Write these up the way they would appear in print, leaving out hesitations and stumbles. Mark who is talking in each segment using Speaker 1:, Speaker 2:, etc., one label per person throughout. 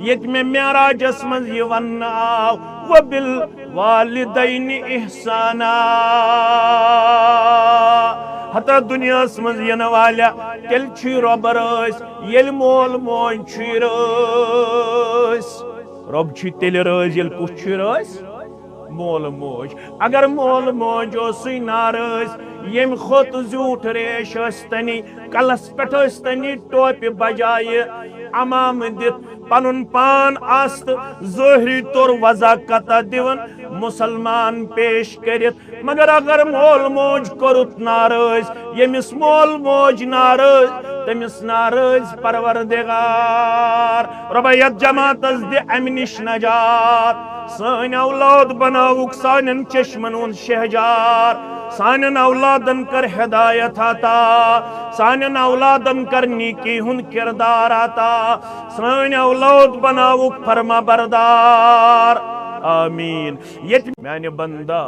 Speaker 1: यत में मेराजस मज ये वन आव व बिल वालिदैन इहसाना हता दुनिया मज यन वाल तेल रब रस ये मोल मोज रस रब तेल रस ये कुछ रस मोल मोज अगर मोल मोज नारस यम खोत झूठ रेश तनी कलस पे तनी टोप बजाय अमाम दित पनुन पान आस्त ज़ाहिरी तौर वज़ाकत दिवन मुसलमान पेश करित मगर अगर मोल मोज करुत नारज यमिस मोल मोज नारज तमिस नारज परवरदिगार रब यत जमातस दे अमि निश नजात सान औलाद बनावुक सानन चश्मन उन शहजार सानन औलादन कर हिदायत आता सानन औलादन कर नीकी हुन किरदार आता सान औलाद बनावुक फरमा बरदार आमीन ये मैंने बंदा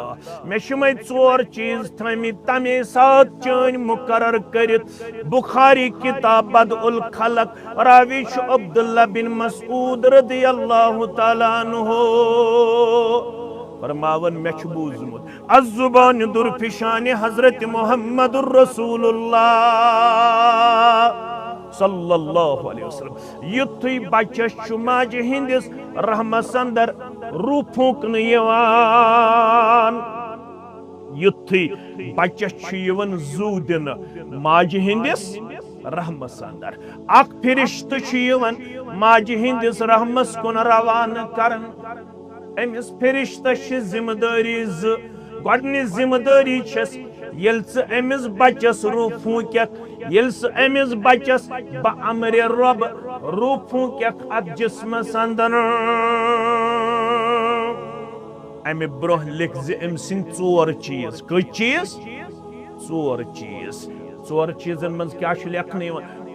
Speaker 1: मे शुमे चोर चीज थमी तमे साथ चन मुकर्रर करित बुखारी किताब बदउल खलक रावी अब्दुल्ला बिन मसूद रदियल्लाहु ताला अन्हु फरमावन मे बूजमुत अज़ुबान दुरफिशान हजरत मुहम्मदुर रसूलुल्लाह सल्लल्लाहु अलैहि वसल्लम युथी बच्चस माज हिंदिस रहमस अंदर रू फूकन युथी बच्चस जू दिन माज हिंदिस रहमस अंदर अख फिरिश्त माज हिंदिस रहमस कुन रवान करन अमिस फिरिश्तस जिम्मेदारी गोडनी जिम्मेदारी छस अमिस बच्चस रू फूकक अमिस बच्चस बअमर रब रू फूकक अत जिस्मस अंदर अमि ब्रोह लिख अम सिंद चोर चीज कई चीज चोर चीज चोर चीजन मज क्या लेखन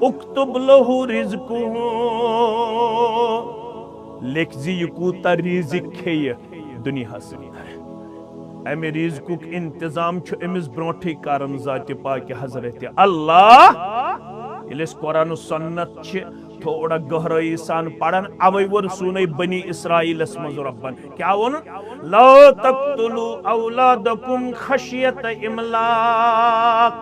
Speaker 1: उक्तुब लहु रिज़्कुहु लिख यह कूता रिज़िक खेय दुनिया अमि रिज़्कुक इंतजाम अमिस ब्रोठे करन ज़ात पाक हजरत अल्लाह ये कुरान सुन्नत थोड़ा गहराई सान पढ़न अवै वो सुन बनी इसराइलस मज रब्बन क्या वो ला तक़्तुलू औलादकुम खशियत इमलाक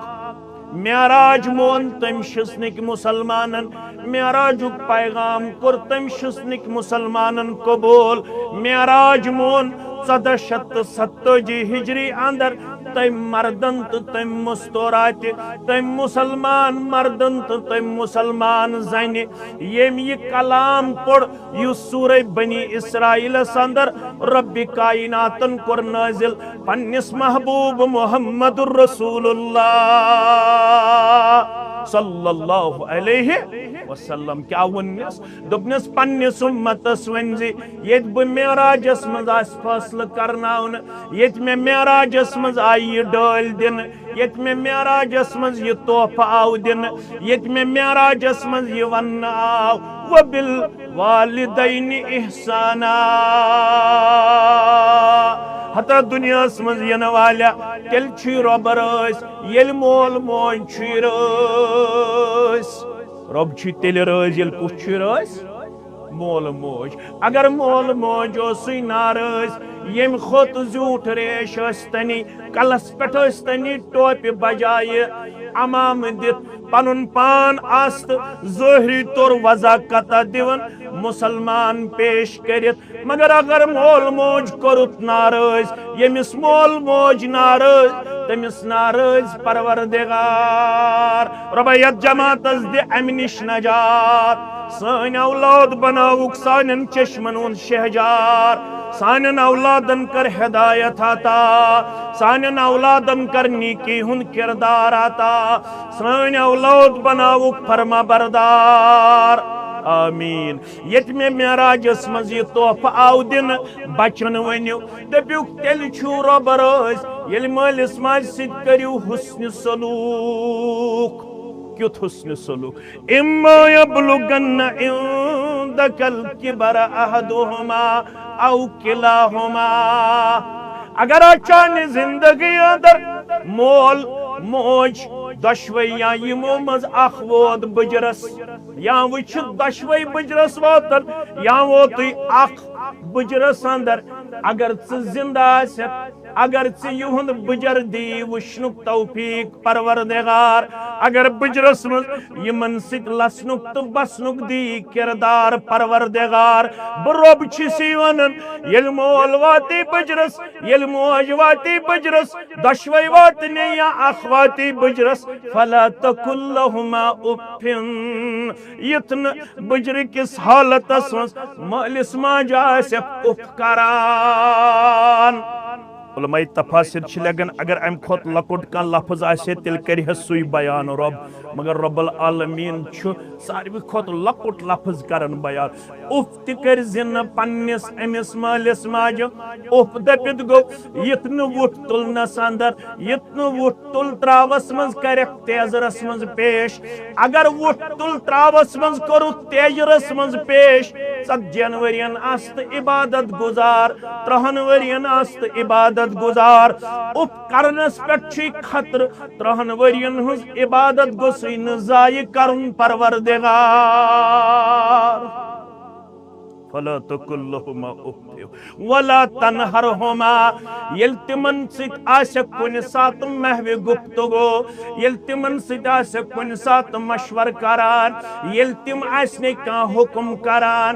Speaker 1: मेराज मोन तम शिस्निक मुसलमानन मेराजुक पैगाम कोर तम शिस्निक मुसलमानन कबूल मेराज मोन 1470 हिजरी अंदर तम मर्दन तो तम मुस्तौरात तम मुसलमान मर्दन तो तम मुसलमान जन यम ये कलाम पढ़ युस सूरह बनी इसराइल अंदर रब्बि कायनातन कोर नाजिल पन्निस महबूब मुहम्मदुर रसूलुल्लाह सल्लल्लाहु अलैहि वसल्लम क्या वनस दोपनस पन्निस उम्मतस वनजी येत ब मेराजस मज आस फैसला करनाउन येत में मेराजस मज आई डाल दिन येत में मेराजस मज ये तोहफा आव दिन येत में मेराजस मज ये वन आव व बिल वालिदैन इहसाना हता दुनिया मज यन वाल तेल रब रस ये मोल मोज रस रब तेल रस ये कुछ रस मोल मोज अगर मोल मोज नारस यम खोत झूठ रेश तनी कलस पे तनी टोप बजाय अमाम दित पनुन पान आस्त ज़ाहिरी तौर वज़ाकत दिवन मुसलमान पेश करित मगर अगर मोल मोज करुत नारज यमिस मोल मोज नारज तमिस नारज परवरदिगार रब यत जमातस दे अमि निश नजात सान औलाद बनावुक सानन चश्मन उन शहजार सानन औलादन कर हिदायत आता सानन औलादन कर नीकी हुन किरदार आता सान औलाद बनावुक फरमा बरदार आमीन यत में मेराजस मज यह तोहफा आव दिन बचन वनु दपुक तेल छु रब रस ये मालिस माज सित करियो हुस्न सलूक क्युत हुस्न सलूक इम्मा यबलुगन्न इंदकल किबर अहदुहुमा औ किलाहुमा अगर अचान जिंदगी अंदर मोल मोज दशवै या यमो मज अख वोत बजरस या वुच दशवै बजरस वातन या वोत अख बजरस अंदर अगर च जिंदा आसत अगर च युहुंद बजर दी वुश्नुक तौफीक परवरदिगार अगर बजरस मज यमन सित लसनुक तो बसनुक दी किरदार परवरदिगार बरोब छिसी वनन येल मोल वाती बजरस येल मोज वाती बजरस दशवै वातने या अख वाती बजरस फला तकुल्लहुमा उफिन यतन बजर किस हालतस मज मालिस माज आसे उफ करान उलमाए तफासिर लगन अगर अम खोत लकुट का लफ्ज आसे तिल कर सुई बयान रब मगर रब्बुल आलमीन सारवी खोत लकुट लफ्ज करन बयान उफ तकर जिन पन्निस अमिस मालिस माज उफ दपित गो यतन वुट तुलनस अंदर यतन वुट तुल त्रावस मज कर तेजरस मज पेश अगर वुट तुल त्रावस मज करू तेजरस मज पेश 7 वरियन अस्त इबादत गुजार 3 वरियन अस्त इबादत गुजार उफ करनस पे खतर 3 वरियन हुज इबादत गोसई न जाय करन परवरदिगार फला तकुल्लहुमा उफ वला तनहरहुमा यल तिमन सित आसे कुन सात महवे गुफ्तगो यल तिमन सित आसे कुन सात मशवर करान यल तिम आसने का हुक्म करान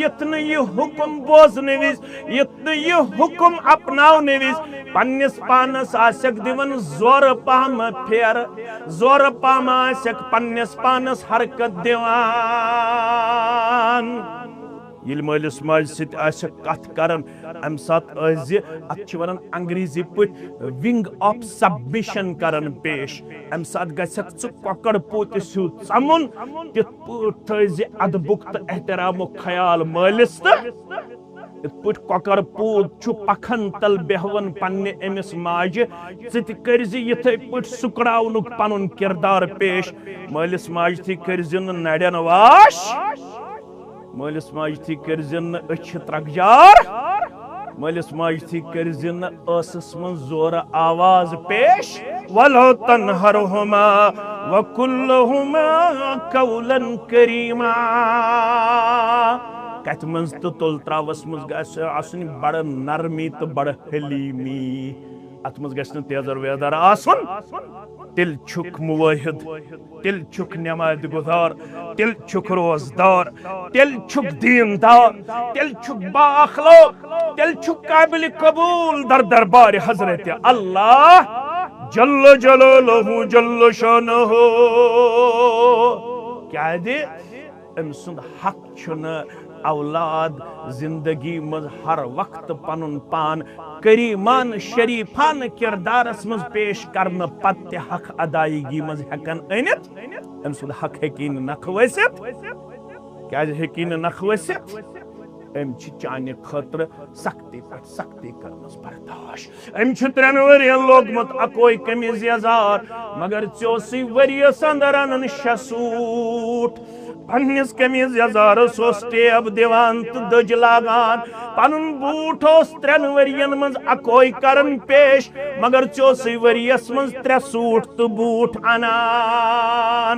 Speaker 1: यतन ये हुक्म बोजने विज यतन ये हुक्म अपनावने विज पन्निस पानस आसक दिवन जोर पाम फेर जोर पाम आसक पन्निस पानस हरकत दिवान ये मालिस माज सत कथ करन अम सात अत वन अंग्रेजी पे विंग ऑफ सबमिशन करन पेश अम सात गसक च ककड़ पोत सू चमुन तित पे अदबुक तो एहतरामुक ख्याल मालिस तो इत ककर पूत पखन तल बेहवन पन्ने अमिस माज कर्ज यथे पे सुकड़ावनुक पनुन किरदार पेश मालिस माज थी कर्ज नड़न वाश मालिस माज थी कर्जन अच्छ त्रकजार मालिस माज थी कर्जन असस मन जोर आवाज पेश वलो तनहरहुमा वकुल्लहुमा कौलन करीमा कत मज तो तुल त्रावस मज गस आसुन बड़ नरमी तो बड़ हलीमी अत मज गस तेजर वेदर आसुन तिल छुक मुवाहिद तिल छुक नमाज गुजार तिल छुक रोजदार तिल छुक दीनदार तिल छुक बाअखलाक तिल छुक काबिल कबूल दर दरबार हजरत अल्लाह जल्ल जलालहु जल्ल शानहु क्या दे अम सुंद हक छुन औलाद जिंदगी मज हर वक्त पनुन पान करीमान शरीफान किरदारस मज पेश करन पत्ते हक अदायगी मज हकन अनित अम सुद हक हकीन नखवसित क्या हकीन नखवसित अम चाने खतर सख्ती पर सख्ती करनस बर्दाश्त अम 3 वरियन लोगमत अकोई कमीज यजार मगर 34 वरियस अंदर अनन 6 सूट पन्निस कमीज यजार सोस टेब दिवान तो दज लागान पनुन बूट 3 वरियन मज अकोई करन पेश मगर 34 वरियस मज 3 सूट तो बूट अनान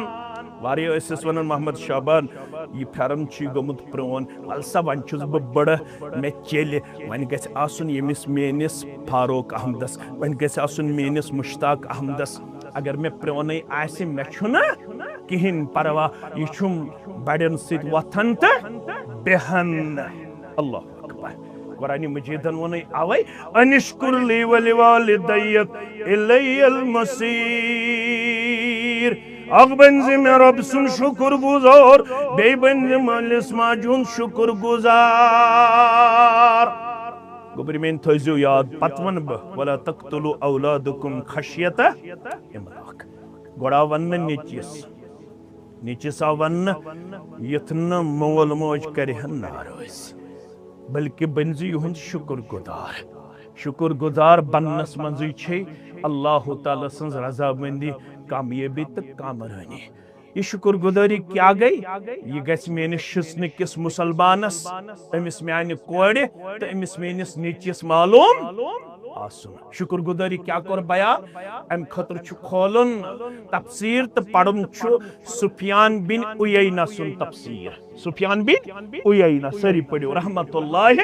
Speaker 1: वारियो एसस वनन मोहम्मद शाबान ये फेरन छी गोमुत प्रोन अलसा वन छुस ब बड़ मे चेल वन गस आसुन यमिस मेनिस फारूक अहमदस वन गस आसुन मेनिस मुश्ताक अहमदस अगर मे प्रोन आसे मे छुना किहिन परवा ये छुम बड़न सित वथन त बेहन अल्लाह अकबर कुरानी मजीदन वन आवै अनिश्कुर ली वलिवालिदैय इलैयल मसीर अग बंजी में रब सुन शुक्र गुजार बे बंजी मालिस माजुन शुक्र गुजार गोबरी में थजो याद पतवन ब वला तक्तुलु औलादकुम खशियत इमलाक गोड़ा वन नीचिस वन यथन मोल मोज करहन नारोज बल्कि बंजी युहंद शुक्र गुजार बनस मंजी छे अल्लाह ताला सन्ज रजामंदी कामयाबी तो कामरानी ये शुक्र गुजारी क्या गई ये गस मेनिस शिस्न किस मुसलमानस अमिस म्यान कोड़े तो अमिस मेनिस नीचिस मालूम आसन शुक्र गुजारी क्या कर बयान अम खतर खोलन तफसीर तो पढ़न सुफियान बिन उयैना सुन तफसीर सुफियान बिन उयैना सरी पढ़ो रहमतुल्लाह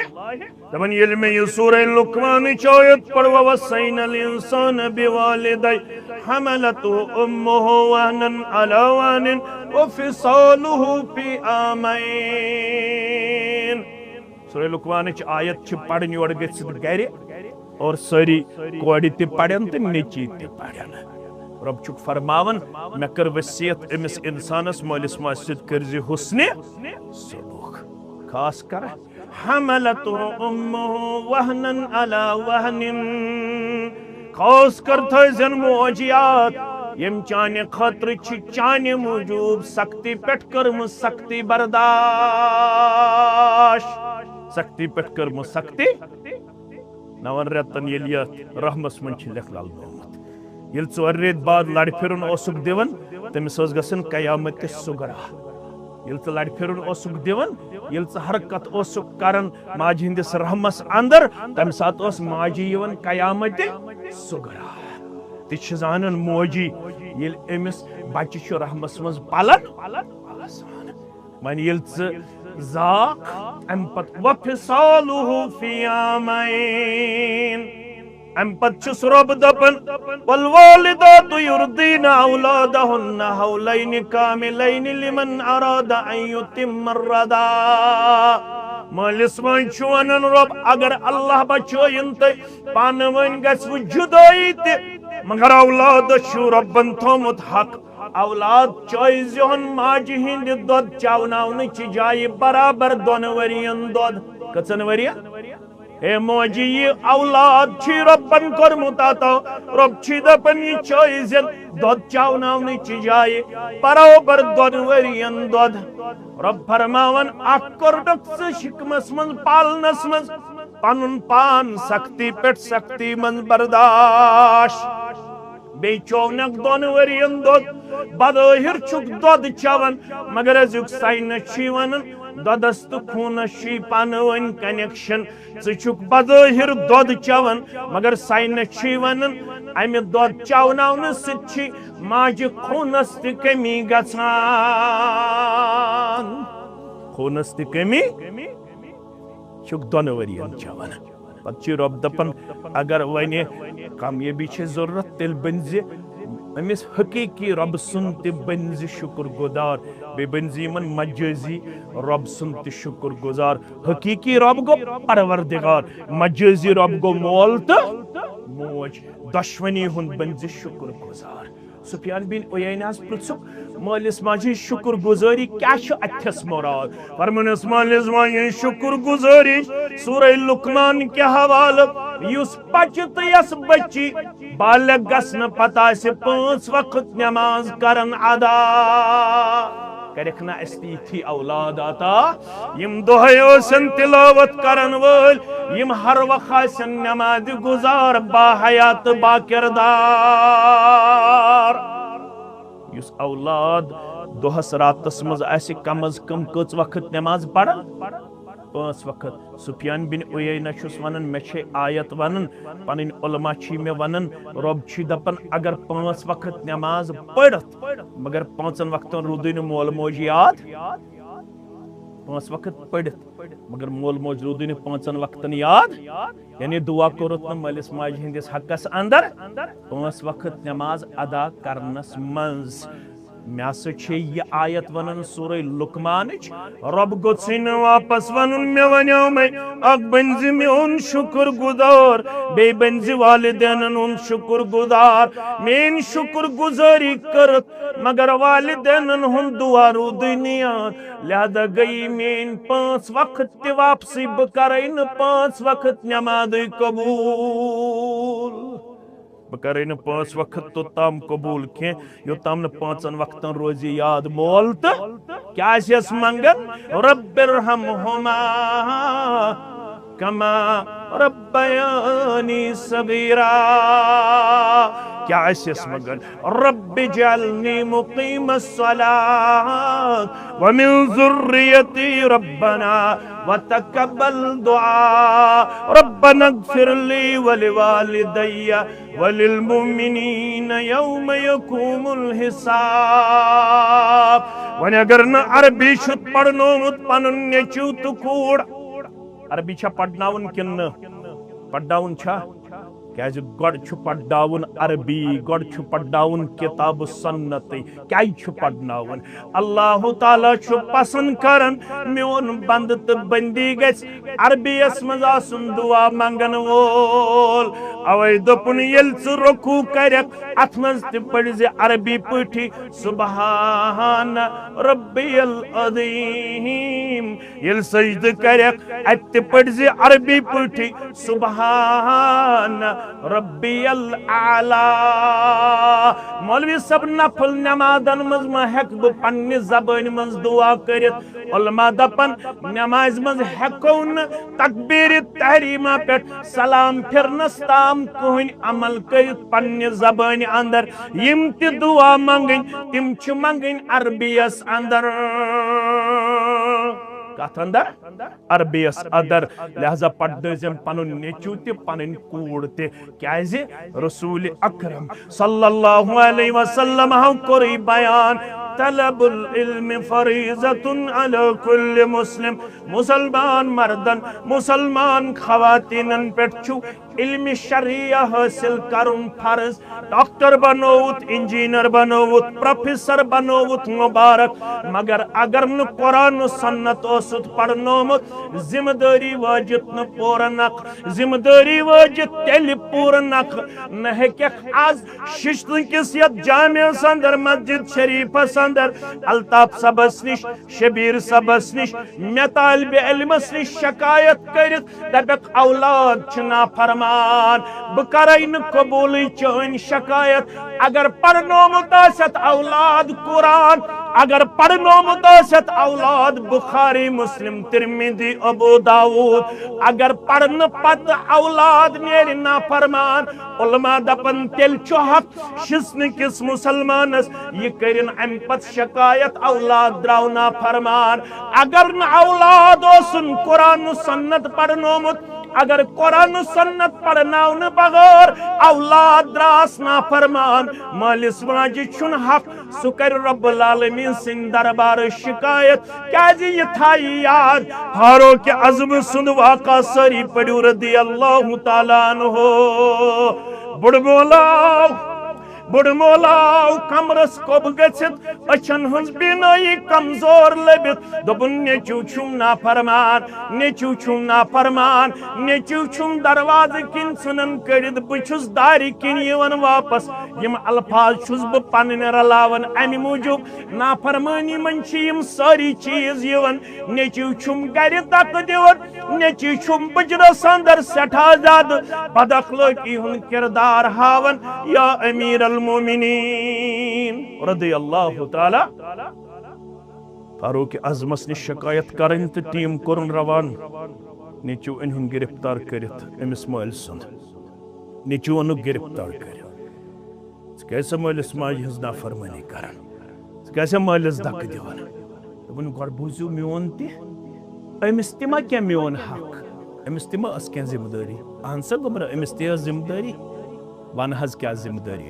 Speaker 1: दमन ये में ये सूरह लुकमान आयत पढ़वा वसैनल इंसान बिवालिदै हमलतु उम्मुहु वहनन अला वहनिन व फिसालुहु फी आमैन सूरह लुकमान आयत पढ़न योर गसित गर और सारी कोड़ ते पढ़न तो नेची ते पढ़न रब चुक फरमावन मे कर वसीयत अमिस इंसानस मालिस माजिद कर्ज हुस्ने सलूक खास कर हमलतु उम्मुहु वहनन अला वहनिन खास कर थन मोजियात यम चाने खतर चाने मूजूब सख्ती पेट कर्म सख्ती बर्दाश्त सख्ती पेट कर्म सख्ती नवन रेतन ये रहमस मन लेखलाल मोहम्मद ये 4 रेत बाद लड़ फिरन ओसुक दिवन तमिस गसन कयामत सुगरा ये लड़ फिरन ओसुक दिवन ये हरकत ओसुक करन माजी हिंदिस रहमस अंदर तम सात ओस माजी यवन कयामत सुगरा तिछ जानन मोजी ये अमिस बच्चे छु रहमस मज पालन मन ये ज़ाक अम पत वफिसालुहु फी आमैन अम पत छुस रब दपन वल वालिदातु युर्दीना औलादहुन्ना हौलैन कामिलैन लिमन अरादा अन युतिम्म अर्रदा मालिस मन छु वनन रब अगर अल्लाह बचोइन त पानवन गस जुदाई ते मगर औलाद छु रब्बन थोमुत हक औलाद चोन माजि हिंद दोद चावनावन जाय बराबर 2 वरियन दोद कचन वरियन हे मोजी ये औलाद छी रब्बन कोरमुत अता रब छी दपन ये चोन दोद चावनावन जाय बराबर 2 वरियन दोद रब फरमावन अकरडक शिकमस मन पालनस मन पनुन पान सख्ती पेट सख्ती मन बर्दाश्त बे चौनक 2 वरियन दोद बदहिर छुक दोद चवन मगर अजुक साइंस वन दोदस तो खूनस पानवन कनेक्शन छुक बदहिर दोद चवन मगर साइंस वन अमि दोद चवनावन सि माजि खूनस त कमी गछान खूनस त कमी छुक 2 वरियन चवन पत रब दपन अगर वन कामयाबी जरूरत तेल बन अमिस हकीकी रब सुन बन शुक्र गुजार बे बन मजाजी रब सुन शुक्र गुजार हकीकी रब गो परवरदिगार मजाजी रब गो मोल तो मोज दशवनी हुन बन शुक्र गुजार सुफियान बिन उयैना पृथुक मालिस माजी शुक्र गुजारी क्या अथस मुराद फरमानस मालिस माजी शुक्र गुजारी सूरह लुकमान के हवाले युस बचत यस बच्ची बालग गसन पता से 5 वक्त नमाज करन अदा करखना थी औलाद आता यम दोहयोसन तिलावत करन वल यम हर वक्त नमाज गुजार बा हयात बा किरदार युस औलाद दोहस रातस मज आसि कम अज कम कच वक्त नमाज पढ़न 5 वक्त सुफियान बिन उयैना छुस वनन मे छे आयत वनन पनिन उलमा छी मे वनन रब छी दपन अगर 5 वक्त नमाज पढ़त मगर 5 वक्तन रुदिन मोल मोज याद 5 वक्त पढ़त मगर मोल मोज रुदिन 5 वक्तन याद यानी दुआ करोत न मालिस माज हिंदिस हकस अंदर 5 वक्त नमाज अदा करनस मंज मे ये आयत वन सूरह लुकमान रब गोन वापस वन मे वनो मे बन मोन शुक्र गुजार बे बन वालिदैन उन शुक्र गुजार मेन शुक्र गुजारी करत मगर वालिदैन हुन दुआ रुदनिया लिहाजा गई मेन 5 वक्त वापसी बह कर 5 वक्त नमाज कबूल बह कर 5 वक्त तो तम कबूल खे योतम न 5 वक्तन रोज याद मोल तो क्या मंगन रब्बिरहमहुमा कमा रब्बयानी सगीरा। क्या ऐसे मगर रब्बि जअलनी मुक़ीमस्सलात व मिन ज़ुर्रियती रब्बना व तक़ब्बल दुआ रब्बना इग़फ़िर ली व लिवालिदैया व लिलमुमिनीना यौम यक़ूमुल हिसाब। वने अगर न अरबी छुत पढ़नोमुत पनुन नेचू तो कूड़ अरबी छा पढ़नावन किन्न पढ़ावन छा क्या गड छु पढ़ावन अरबी गड छु पढ़ावन किताब सन्नत क्या छु पढ़नावन। अल्लाह ताला छु पसंद करन मोन बंद तो बंदी गस अरबियस मज आसुन दुआ मंगन वोल। अवै दोपुन येल छु रुकू करक अथ मज त पढ़ जे अरबी पठी सुबहान रब्बियल अज़ीम। येल सजद करक अत पढ़ जे अरबी पठी सुबहान रब्बियल आला। मौलवी सब नफल नमाजन मज मा हेक ब पन्ने ज़बान मज दुआ करित। उलमा दपन नमाज मज हेको न तकबीर तहरीमा पे सलाम फिरनस ताम कोहन अमल करित पन्ने ज़बान अंदर यम ति दुआ मंगन तिम छु मंगन अरबियस अंदर। कथ अंदर अरबियस अंदर। लिहाजा पढ़न पनुन नेचू ते पनुन कूड़ ते क्या रसूल अकरम सल्लल्लाहु अलैहि वसल्लम हम कोई बयान तलबुल इल्म फरीज़तुन अला कुल्लि मुस्लिम। मुसलमान मर्दन मुसलमान खवातीनन पे छु इल्म शरिया हासिल करुन फर्ज। डॉक्टर बनोवुत इंजीनियर बनोवुत प्रोफेसर बनोवुत मुबारक मगर अगर न कुरान सन्नत ओसुत पढ़नोमुत जिम्मेदारी वाजित न पूरनक। जिम्मेदारी वाजित तेल पूरनक न हेकक आज शिश्तन किस यत जामिया अंदर मस्जिद शरीफ अंदर अल्ताफ सबस निश शबीर सबस निश मे तालिब इल्मस निश शिकायत करित दपक औलाद छना फरमान बह करई न कबूल चन शिकायत। अगर पढ़नोमुत आसत औलाद कुरान अगर पढ़नोमुत आसत औलाद बुखारी मुस्लिम तिरमिज़ी अबू दाऊद अगर पढ़न पत औलाद नेरि नाफरमान उलमा दपन तेल छु हक शिस्न किस मुसलमानस ये करिन अम पत शिकायत औलाद द्राव नाफरमान। अगर न औलाद ओसुन कुरान सन्नत पढ़नोमुत अगर कुरान सन्नत पढ़नावन बगैर औलाद द्रास नाफरमान मालिस माजी छुन हक सु कर रब्बुल आलमीन सिंह दरबार शिकायत। क्या ये थाई याद फारूक आज़म सुन वाका सरी पढ़ू रज़ियल्लाहु ताला अन्हु। बुढ़मोलाव कमरस कोब गछित अछन हंस बिनाई कमजोर लबित दोपुन नेचू छुम नाफरमान नेचू छुम नाफरमान नेचू छुम दरवाज किन सुनन करित बुछुस दारी किन यवन वापस यम अल्फाज छुस ब पन्न रलावन अमि मूजूब नाफरमानी मन छ यम सारी चीज यवन। नेचू छुम गर तक दिवन नेचू छुम बजरस अंदर सठा जाद बदअखलाकी हुन किरदार हावन। या अमीर मोमिनीन रज़ियल्लाहु ताला फारूक आज़मस निश शिकायत करन तो टीम कोरन रवान नीचू अनहुन गिरफ्तार करित अमिस माल सुंद नीचू अनु गिरफ्तार कर कैसे मालिस माज हज नाफरमानी करन कैसे मालिस धक दिवन दोपन गड बूझू मोन ति अमिस तिमा क्या मोन हक अमिस तिमा अस क्या जिम्मेदारी अहन सा गोबर अमिस ते जिम्मेदारी वन हज क्या जिम्मेदारी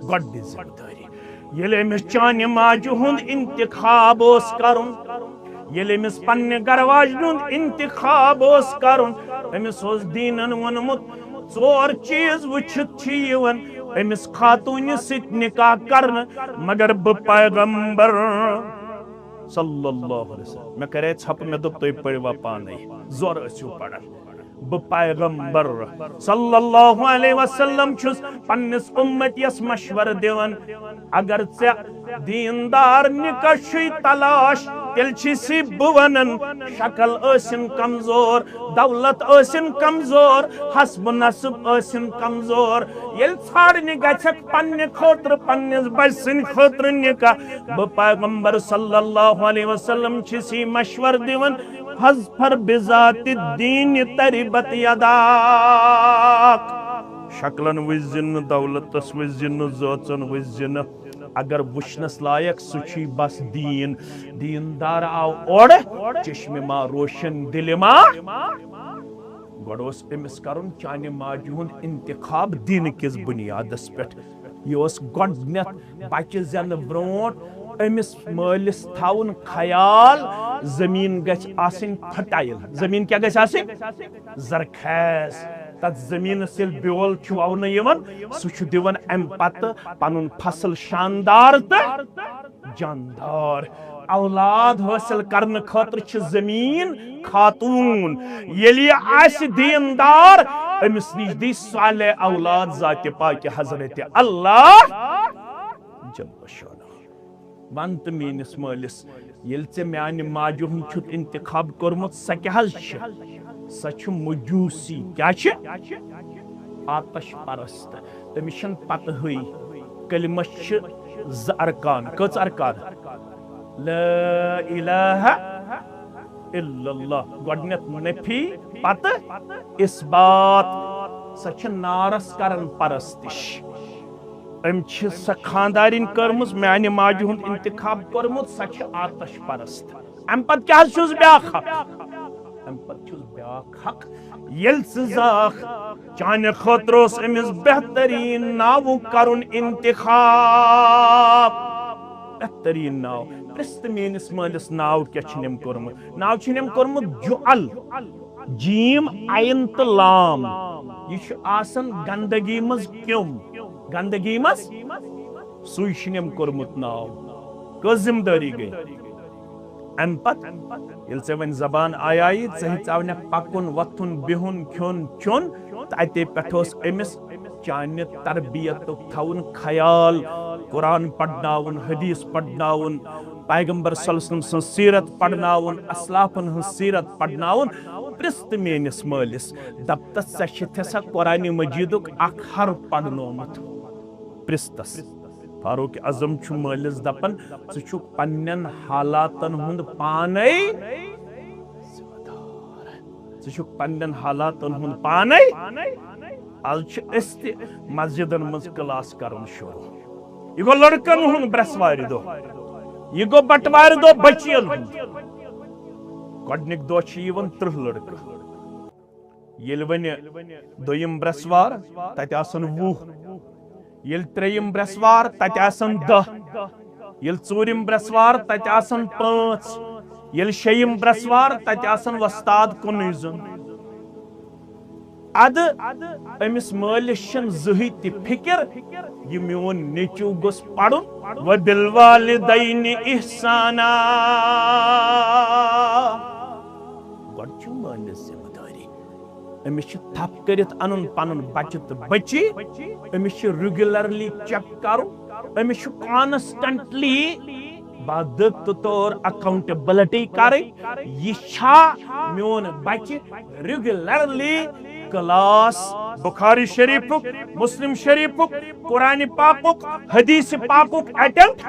Speaker 1: गड जिम्मेदारी ये अमिस चान माज हुंद इंतखाब करुन ये अमिस पन्ने गरवाजन हुंद इंतखाब करुन अमिस दीनन वोनमुत चोर चीज वुछित अमिस खातून सित निकाह करन मगर ब पैगंबर सल्लल्लाहु अलैहि वसल्लम मे करे छप मे दोप तुय पढ़वा पाने जोर असु पढ़न ब पैगंबर सल्लल्लाहु अलैहि वसल्लम छुस पन्निस उम्मतियस मशवर दिवन अगर से दीनदार निकशी तलाश तेल सी बुवनन शक्ल असिन कमजोर दौलत असिन कमजोर हस्ब नसब असिन कमजोर येल छाड़ने गछक पन्ने खोत्र पन्निस बसिन खोत्र निका ब पैगंबर सल्लल्लाहु अलैहि वसल्लम सी मशवर दिवन हज़फर बिज़ात दीन तरिबत यदाक। शक्लन वज़न दौलतस वज़न ज़ाचन वज़न अगर वुशनस लायक सुची बस दीन दीनदार आओ और चश्मे मा रोशन दिल मा गोडोस एमिस करुन चाने माजि हुंद इंतखाब दीन किस बुनियादस पेठ योस गोडनेथ बच्चे जन ब्रोट एमिस मालिस थाउन ख्याल जमीन गछ आसिन फटाइल जमीन क्या गछ आसिन जरखेस तत जमीन सिल ब्योल छुवाउन यवन सु छु दिवन एम पत पनुन फसल शानदार त जानदार औलाद हासिल करने खातिर छ जमीन खातून यली आस दीनदार अमिस निश दी साले औलाद जात पाक हजरत अल्लाह जल शान वंत मीनिस मालिस येल से म्यान माजु हुन छुत इंतखाब करमुत स क्या स छु मजूसी क्या छ आतश परस्त तमिशन पत हुई कलिमा छ ज अरकान कच अरकान ला इलाहा इल्लल्लाह गोडनेथ नफी पत इस्बात स छ नारस करन परस्तिश अम छ स खानदारिन करमुस म्यान माजु हुंद इंतखाब करमुत स छ आतश परस्त अम पत क्या छुस ब्याख हक अम पत छुस ब्याख हक यल जाख चाने खतरोस अमिस बेहतरीन नाव करुन इंतखाब बेहतरीन नाव प्रस्त मेनिस मालिस नाव क्या छिनम कोरमुत नाव छिनम कोरमुत जुअल जीम आयन त लाम ये छु आसन गंदगी मज क्यों गंदगी मज सुई छिनम कोरमुत नाव क जिम्मेदारी गई अम पत यल से वन जबान आयाई सही चावने पकुन वथुन बिहुन ख्योन चोन तते पेठोस एमिस चाने तरबियत थाउन ख्याल कुरान पढ़नाउन हदीस पढ़नाउन पैगंबर सल्लल्लाहु अलैहि वसल्लम सीरत पढ़नाउन असलाफन हन सीरत पढ़नाउन प्रस्त मेनिस मालिस दप्तस सशथसा कुरान मजीदुक अख हर्फ पढ़नोमत प्रस्तस फारूक आजम छु मालिस दपन सु छु पन्नन हालातन हुंद पानै सु छु पन्नन हालातन हुंद पानै आज छु अस्ति मस्जिदन मज क्लास करन शुरू ये गो लड़कन हुंद ब्रसवारी दो ये गो बटवार दो बचियन गोडनिक दो छ यवन 30 लड़का येल वने दोयम ब्रसवार तत आसन 20 येल त्रेयम ब्रसवार तत आसन 10 येल चूरिम ब्रसवार तत आसन 5 येल शेयम ब्रसवार तत आसन वस्ताद 19 अद अमिस मालिस छन जही ति फिक्र ये मोन नेचू गोस पढ़ुन व बिल वालिदैन इहसाना गडचु मालिस जिम्मेदारी अमिस छ थप करित अनन पनन बचत बची अमिस छ रेगुलरली चेक करू अमिस छ कॉन्स्टेंटली बादत तौर अकाउंटेबिलिटी करे ये छा मोन बच्चे रेगुलरली क्लास बुखारी शरीफुक मुस्लिम शरीफुक कुरान पाकुक हदीस पाकुक अटेम्प्ट